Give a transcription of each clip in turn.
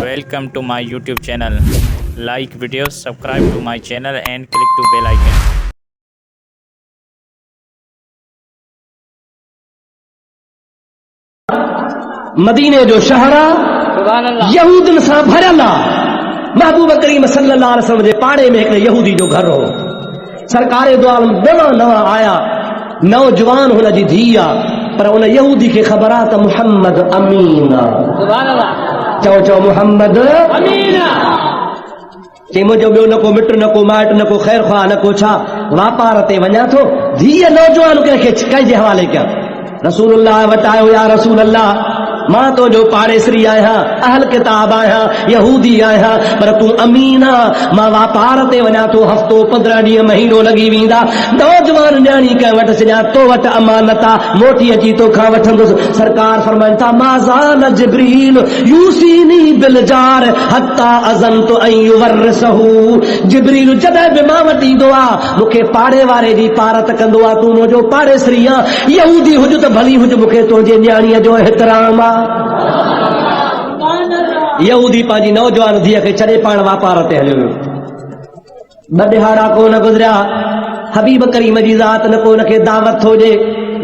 Welcome to my YouTube channel. Like videos, subscribe to my channel and click to bell icon. मदीने जो शहरा यहूदन सां भरियल आहे। महबूब करीम सल्लल्लाहु अलैहि वसल्लम जे पाड़े में हिकिड़े यहूदी जो घर हो। सरकारे दो आलम नवा आया, नौजवान हुन जी धीउ आहे, पर उन यहूदी खे ख़बर आहे त मुहम्मद अमीन आहे। चओ मुहम्मद अमीन चई मुंहिंजो ॿियो न को मिट न को माइट न को ख़ैर ख़्वाह न को छा, वापार ते वञा थो। धीउ नौजवान कंहिंखे कंहिंजे हवाले कयां? रसूलुल्लाह वटि आयो, या रसूल अल्लाह मां तो जो पाड़ेसरी आहियां, अहल किताब आहियां, यहूदी आहियां, पर तूं अमीन आहे। मां वापार ते वञा थो, हफ़्तो 15 ॾींहं महीनो लॻी वेंदा। नौजवान न्याणी कंहिं वटि सॼा तो वटि अमानत आहे, मोटी अची तोखां वठंदुसि। सरकार फरमाइनि था माज़ाल जिब्रील यूसीनी बिलजार हत्ता अज़नतु अन युवरिसहू। जिब्रील जॾहिं बि मां वटि ईंदो आहे मूंखे पाड़े वारे जी पारत कंदो आहे। तूं मुंहिंजो पाड़ेसरी आहे, यहूदी हुज त भली हुज, मूंखे तुंहिंजे न्याणीअ जो एहतराम आहे। यहूदी पंहिंजी नौजवान धीअ खे छॾे पाण वापार ते हलियो वियो। ॿ ॾिहाड़ा कोन गुज़रिया, हबीब करीम जी ज़ात न को हुनखे दावत थो ॾे,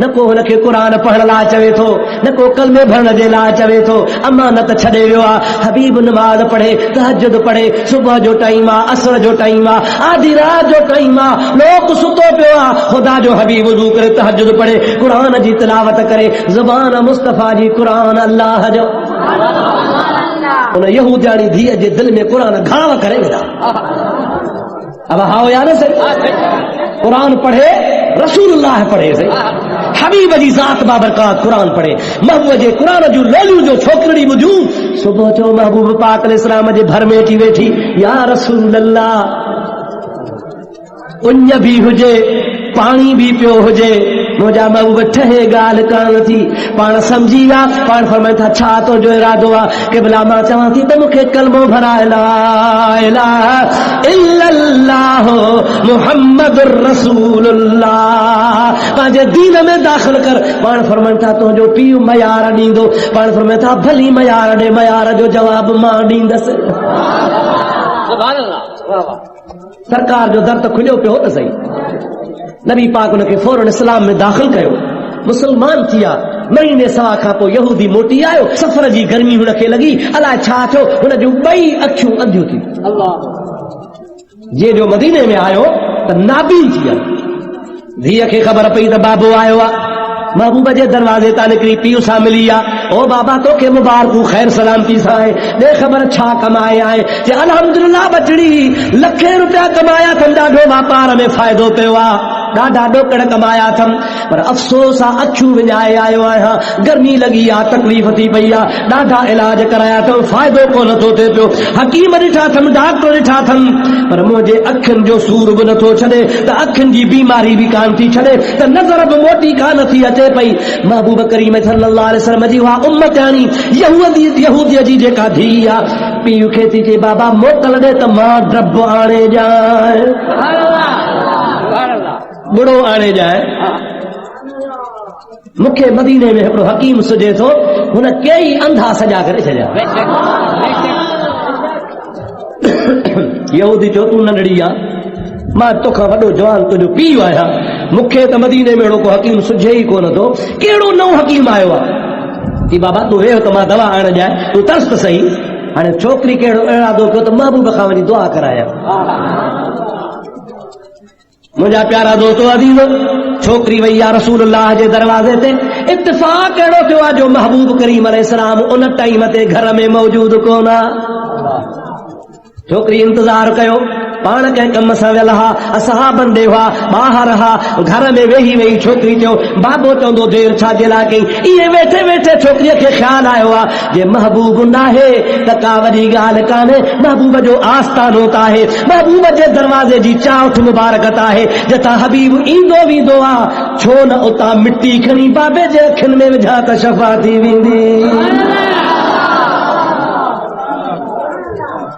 न को हुनखे क़ुरान पढ़ण लाइ चवे थो, न को कलमे भरण जे लाइ चवे थो। अमानत छॾे वियो आहे। हबीब नमाज़ पढ़े, तहज्जुद पढ़े, सुबुह जो टाइम आहे, असर जो टाइम आहे, आधी रात जो टाइम आहे, लोक सुतो पियो आहे। ख़ुदा जो हबीब वुज़ू करे तहज्जुद पढ़े, क़ुरान जी तिलावत करे, ज़ुबान मुस्तफ़ा जी क़ुरान अल्लाह जो। उन यहूदियाणी धीअ जे दिल में क़ुरान घाव करे विधा। अब हाओ या न सही, क़ुरान पढ़े, रसूलुल्लाह पढ़े सही, हबीब जी ज़ात बाबरकात क़ुरान पढ़े। महबूब जे क़ुरान जूं लोलियूं जो छोकिरी ॿुधियूं। सुबुह जो महबूब पाक अलैहिस्सलाम जे भर में अची वेठी, या रसूल अल्लाह उञ बि हुजे, पाणी बि पियो हुजे, मुंहिंजा महबूब ठहे ॻाल्हि कान थी। पाण सम्झी विया, पाण फरमाइनि था छा तुंहिंजो इरादो आहे? कि भला मां चवां थी त मूंखे कलमो भराए, ला इलाहा इल्लल्लाह मुहम्मदुर रसूलुल्लाह, पंहिंजे दीन में दाख़िल कर। पाण फरमाइनि था तुंहिंजो पीउ मयार ॾींदो। पाण फरमाइनि था भली मयार ॾे, मयार जो जवाब मां ॾींदसि। सरकार जो दर त खुलियो पियो त सही। नबी पाक उनखे फौरन इस्लाम में दाख़िल कयो, मुसलमान थी विया। महीने सवा खां पोइ यहूदी मोटी आयो। सफ़र जी गर्मी हुनखे लॻी, अलाए छा थियो, हुन जूं ॿई अखियूं अंधियूं थी। जे जो मदीने में आयो त नाबीन थी विया। धीअ खे ख़बर पई त बाबो आयो आहे। महबूब जे दरवाज़े तां निकिरी पीउ सां मिली आहे। ओ बाबा तोखे मुबारकूं, ख़ैर सलामती सां आहे, ॾे ख़बर छा कमाए आहे? चए अल्हम्दुलिल्लाह बचड़ी, लखे रुपया कमाया अथनि, ॾाढो वापार में फ़ाइदो पियो आहे, ॾाढा ॾोकड़ कमाया अथमि, पर अफ़सोस आहे अखियूं विञाए आयो आहियां, गर्मी लॻी आहे, तकलीफ़ थी पई आहे, ॾाढा इलाज कराया अथमि, फ़ाइदो कोन थो थिए पियो। हकीम ॾिठा अथमि, डॉक्टर ॾिठा अथमि, पर मुंहिंजे अखियुनि जो सूर बि नथो छॾे, त अखियुनि जी बीमारी बि कान थी छॾे, त नज़र बि मोटी कान थी अचे पई। महबूब करीम सल्लल्लाहु अलैहि वसल्लम जी उहा उम्मताणी यहूदीअ जी जेका धीउ आहे, पीउ खे थी चए बाबा मोकल ॾे त मां डब आणे ॼाए, बुढ़ो आणे ॼाए। मूंखे मदीने में हिकिड़ो हकीम सुझे थो, हुन कई अंधा सॼा करे छॾिया। यहूदी चयो तूं नंढड़ी आहे, मां तोखां वॾो जवान तुंहिंजो पीउ आहियां, मूंखे त मदीने में अहिड़ो को हकीम सुझे ई कोन थो। कहिड़ो नओं हकीम आयो आहे? की बाबा तूं वेह त मां दवा आणे ॼाए, तूं तरस त सही। हाणे छोकिरी कहिड़ो इरादो कयो त महबूब खां वञी दुआ करायां। मुंहिंजा प्यारा दोस्तो अज़ीज़, छोकिरी वई आहे रसूलुल्लाह जे दरवाज़े ते। इत्तिफ़ाक़ अहिड़ो थियो आहे जो महबूब करीम अलैहिस्सलाम उन टाइम ते घर में मौजूद कोन आहे। छोकिरी इंतज़ार कयो, पाण कंहिं कम सां वियल हा, असहाबनि ॾे हुआ, ॿाहिरि हा, घर में वेही वेही छोकिरी चयो बाबो चवंदो देरि छाजे लाइ कई? इहे वेठे वेठे छोकिरीअ खे ख़्यालु आयो आहे जे महबूब नाहे त का वॾी ॻाल्हि कान्हे, महबूब जो आस्थानो त आहे, महबूब जे दरवाज़े जी चाउठ मुबारकत आहे, जितां हबीब ईंदो वेंदो आहे, छो न उतां मिटी खणी बाबे जे अखियुनि में विझा त शफ़ा थी वेंदी।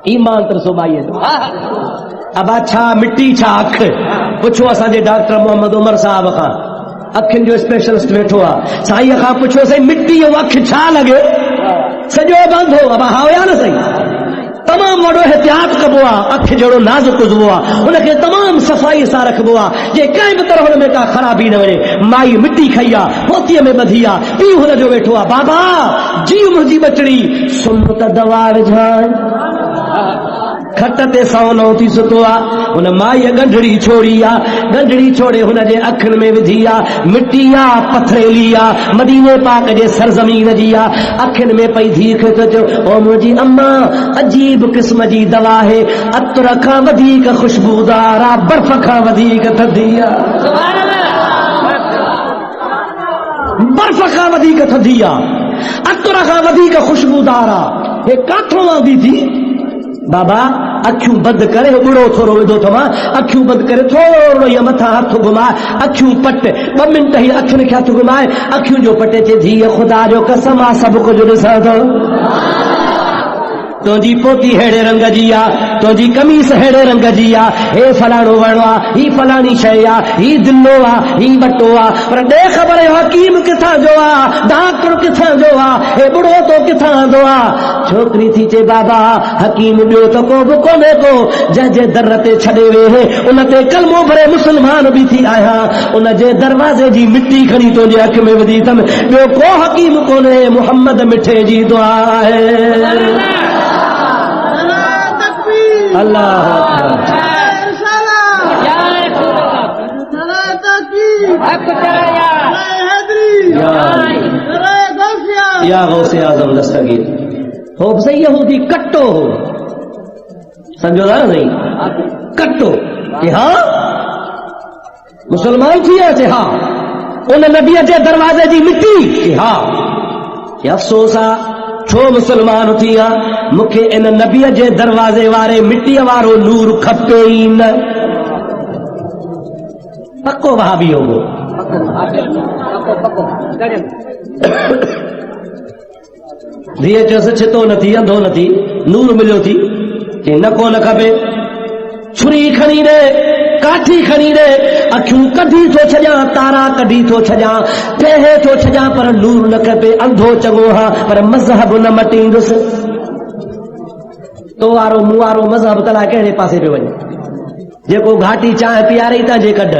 ईमान तरसोबाईअ जो अब छा मिट्टी छा अख? पुछो असांजे डॉक्टर मोहम्मद उमर साहब खां, अखियुनि जो स्पेशलिस्ट वेठो आहे, साईं खां पुछो साईं मिट्टी जो अख छा लॻे? सॼो बंदि हो। अब हाओ या न साईं? अख जड़ो नाज़ुक उज़्व आहे उनखे तमाम सफ़ाई सां रखबो आहे जे कंहिं बि तरह में का ख़राबी न वञे। माई मिट्टी खई आहे पोतीअ में ॿधी आहे पीउ हुनजो वेठो आहे बाबा जी मुंहिंजी बचड़ी सुन त दवा विझाए खट ते सवनो थी सुतो आहे हुन माई गंढड़ी छोड़ी आहे गंढड़ी छोड़े हुनजे अखियुनि में विधी आहे मिट्टी आहे पथरेली आहे मदीने पाक जे सरज़मीन जी आहे अखियुनि में पई धीउ खे थो चओ ओ मुंहिंजी अम्मा अजीब क़िस्म जी दवा आहे अतर खां वधीक ख़ुशबूदार आहे बर्फ़ खां वधीक थधी आहे बर्फ़ खां वधीक थधी आहे अतर खां वधीक ख़ुशबूदार आहे हे काथों आंदी थी बाबा अखियूं बंदि करे बुढ़ो थोरो विधो अथवा अखियूं बंदि करे थोरो इहो मथां हथ घुमाए अखियूं पट 2 मिंट ई अखियुनि खे हथ घुमाए अखियूं जो पटे चे धीअ ख़ुदा जो कसम आहे सभु कुझु ॾिसां थो तुंहिंजी पोती हेड़े रंग जी आहे तुंहिंजी कमीस हेड़े रंग जी आहे हे फलाणो वणो आहे ही फलाणी शइ आहे ही दिलो आहे ही बटो आहे पर ॾे ख़बर हकीम किथां जो आहे डॉक्टर किथां जो आहे हे बुढ़ो तो किथां जो आहे छोकिरी थी चए बाबा हकीम ॿियो त को बि कोन्हे को जंहिंजे दर ते छॾे वेहे उन ते कलमो भरे मुस्लमान बि थी आहियां उन जे दरवाज़े जी मिट्टी खणी तुंहिंजे हक़ में विधी अथमि ॿियो को हकीम कोन्हे मुहम्मद मिठे जी दुआ आहे अल्लाह या गौसे आज़म दस्तगीर हो सही यहूदी कट्टो हो समझो था नहीं कट्टो कि हाँ मुसलमान थी अचे हाँ उन नबीअ जे दरवाज़े जी मिट्टी कि हाँ अफ़सोस आहे छो मुसलमान थी आहे मूंखे इन नबीअ जे दरवाज़े वारे मिट्टीअ वारो नूर खपे ई न पक्को वहाबी हो धीअ चयोसि छितो न थी अंधो न थी नूर मिलियो थी कि न को न खपे छुरी खणी ॾे काठी खणी ॾे अखियूं कढी थो छॾियां तारा कढी थो छॾियां ठहे थो छॾियां पर नूर न खपे अंधो चङो हा पर मज़हब न मटींदुसि तो वारो मूं वारो मज़हब तला कहिड़े पासे पियो वञे जेको घाटी चांहि पीआरे था जे कढ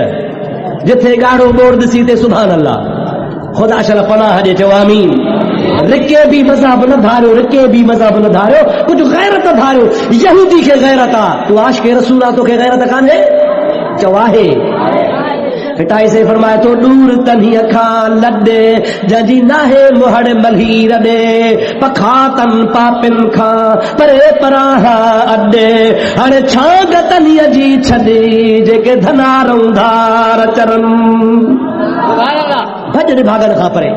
जिथे ॻाढ़ो बोड़ ॾिसी ते सुभान अल्लाह ख़ुदा शल पनाह ॾे चओ आमीन रिके भी मज़हब न धारियो रिके भी मज़हब न धारियो कुछ गैरत धारियो यहूदी खे गैरत आहे तूं आशिक़ रसूल आहे तोखे गैरत कान्हे चवाहे फिटाई से फरमाए तो दूर तन्हीअ खां लॾे जंहिंजी नाहे मुहड़ मल्हीर ॾे पखातन पापिन खां परे परां अॾे हाणे छांग तन्हीअ जी छॾे जेके धनारूं धार चरनि भॼ भागनि खां परे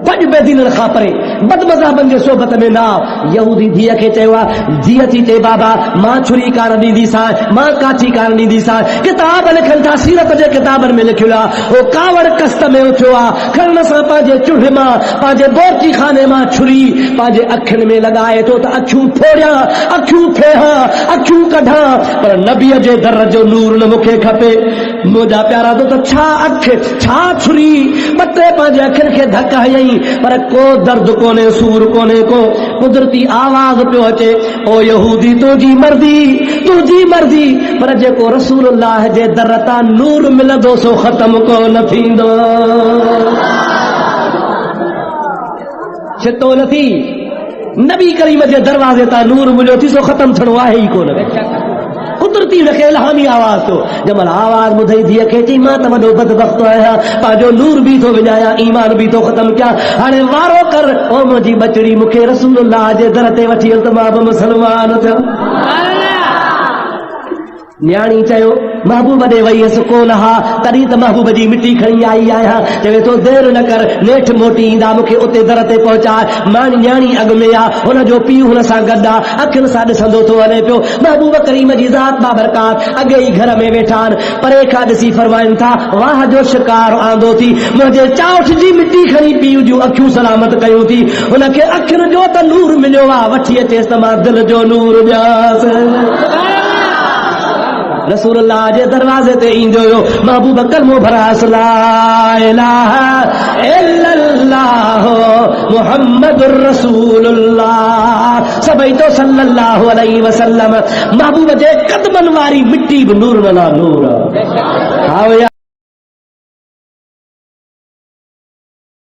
भॼ बेदीननि खां परे बदमज़हबनि जे सोबत में ना यहूदी धीअ खे चयो आहे धीअ थी चए बाबा मां छुरी कान ॾींदीसांइ मां काठी कान ॾींदीसांइ किताब लिखनि था सीरत जे किताबनि में लिखियो आहे हो कावड़ कस्त में उथियो आहे खणण सां पंहिंजे चुल्हे मां पंहिंजे बोरची खाने मां छुरी पंहिंजे अखियुनि में लॻाए थो त अखियूं फोड़ियां अखियूं फेहां अखियूं कढां पर नबीअ जे दर जो नूर न मूंखे खपे मुंहिंजा प्यारा दोस्त छा अख छा छुरी ॿ टे पंहिंजे अखियुनि खे धक हयईं पर को दर्द कोने सूर कोने को कुदरती आवाज पियो अचे ओ यहूदी तुंहिंजी मर्ज़ी पर जेको रसूलुल्लाह जे दर तां नूर मिलंदो सो ख़त्म कोन थींदो छितो न थी नबी करीम जे दरवाज़े तां नूर मिलियो थी सो ख़त्म थियणो आहे ई कोन कुदरती हुनखे इल्हामी आवाज़ थो जंहिंमहिल आवाज़ ॿुधई धीअ खे चई मां त वॾो बदबख़्त आहियां पंहिंजो नूर बि थो विञायां ईमान बि थो ख़त्म कयां हाणे वारो कर ओ मुंहिंजी बचड़ी मूंखे रसूलुल्लाह जे दर ते वठी हल त मां बि मुसलमान थियमि न्याणी चयो महबूब ॾे वई हुअसि कोन हा तॾहिं त महबूब जी मिट्टी खणी आई आहियां चवे थो देरि न कर नेठ मोटी ईंदा मूंखे उते दर ते पहुचाए मां न्याणी अॻु में आहे हुनजो पीउ हुन सां गॾु आहे अखियुनि सां ॾिसंदो थो वञे पियो महबूब करीम जी ज़ात बाबरकात अॻे ई घर में वेठा आहिनि परे खां ॾिसी फरमाइनि था वाह जो शिकार आंदो थी मुंहिंजे चाउठ जी मिट्टी खणी पीउ जूं अखियूं सलामत कयूं थी हुनखे अखियुनि जो त नूर मिलियो आहे वठी अचेसि त मां दिलि जो नूर ॾियांसि रसूलुल्लाह जे दरवाज़े ते ईंदो हुयो महबूब कलमो भरास ला इलाहा इल्लल्लाह मुहम्मदुर रसूलुल्लाह सभई तो सल्लल्लाहु अलैहि वसल्लम महबूब जे कदमन वारी मिट्टी भी नूर वला नूर। हाँ